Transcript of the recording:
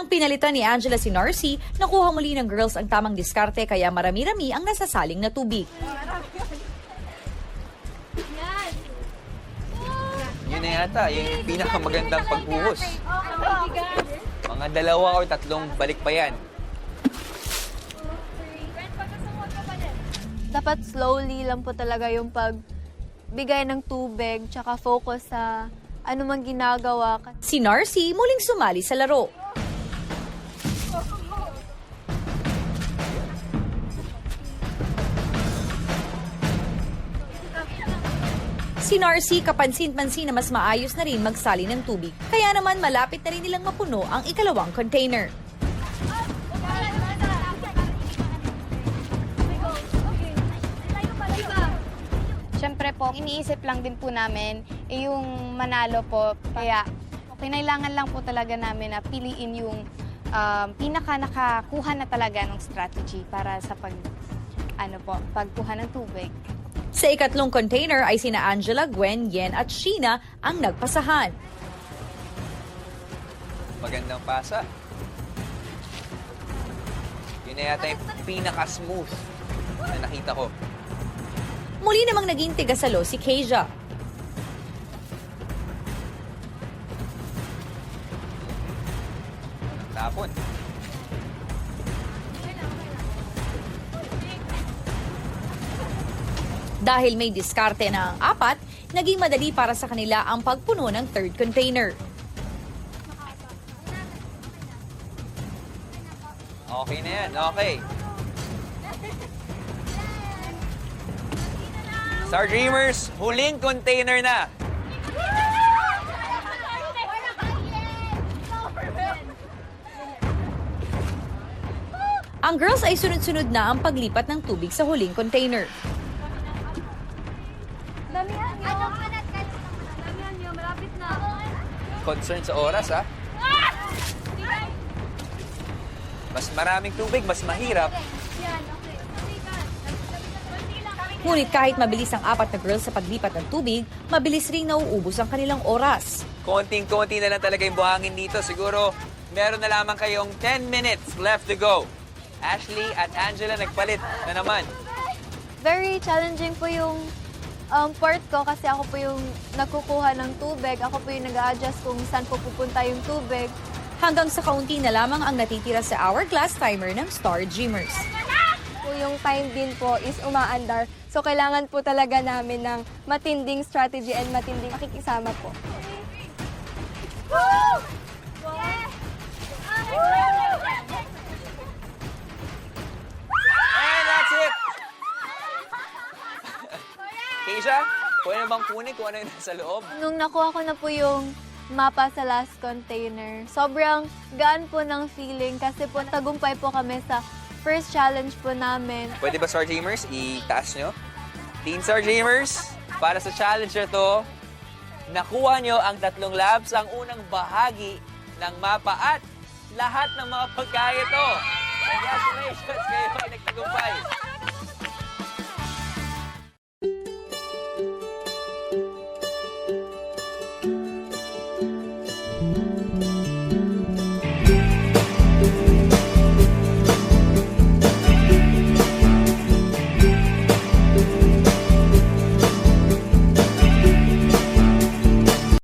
Nang pinalitan ni Angela si Narcy, nakuha muli ng girls ang tamang diskarte kaya marami-rami ang nasasaling na tubig. Yun na yata, yung pinakamagandang pagbuhos. Mga 2 o 3 balik pa yan. Dapat slowly lang po talaga yung pagbigay ng tubig, tsaka focus sa ano mang ginagawa. Si Narcy muling sumali sa laro. Si Narcy kapansin-pansin na mas maayos na rin magsali ng tubig. Kaya naman malapit na rin nilang mapuno ang ikalawang container. Siyempre po, iniisip lang din po namin yung manalo po. Kaya kinailangan lang po talaga namin na piliin yung pinaka nakakuha na talaga ng strategy para sa pagkuha ng tubig. Sa ikatlong container ay sina Angela, Gwen, Yen at Sheena ang nagpasahan. Magandang pasa. Yun na yata yung pinaka-smooth na nakita ko. Muli namang naging tigasalo si Keja. Tapon. Dahil may diskarte na ang apat, naging madali para sa kanila ang pagpuno ng third container. Okay na yan, okay. Star Dreamers, huling container na. Ang girls ay sunod-sunod na ang paglipat ng tubig sa huling container. Concern sa oras, ha? Mas maraming tubig, mas mahirap. Ngunit kahit mabilis ang apat na girls sa paglipat ng tubig, mabilis ring nauubos ang kanilang oras. Konting-konti na lang talaga yung buhangin dito. Siguro, meron na lamang kayong 10 minutes left to go. Ashley at Angela nagpalit na naman. Very challenging po yung part ko kasi ako po yung nagkukuha ng tubig. Ako po yung nag-a-adjust kung saan po pupunta yung tubig. Hanggang sa kaunti na lamang ang natitira sa hourglass timer ng Star Dreamers. Po yung time din po is umaandar. So kailangan po talaga namin ng matinding strategy and matinding makikisama po. And that's it! Keisha, pwede na bang kunin kung ano yung nasa loob? Nung nakuha ko na po yung mapa sa last container, sobrang gaan po ng feeling kasi po tagumpay po kami sa first challenge po namin. Pwede ba, Star Dreamers, itaas nyo? Team Star Dreamers, para sa challenge na to, nakuha nyo ang 3 labs, ang unang bahagi ng mapa at lahat ng mga pagkain ito. Congratulations, kayo ay nagtagumpay.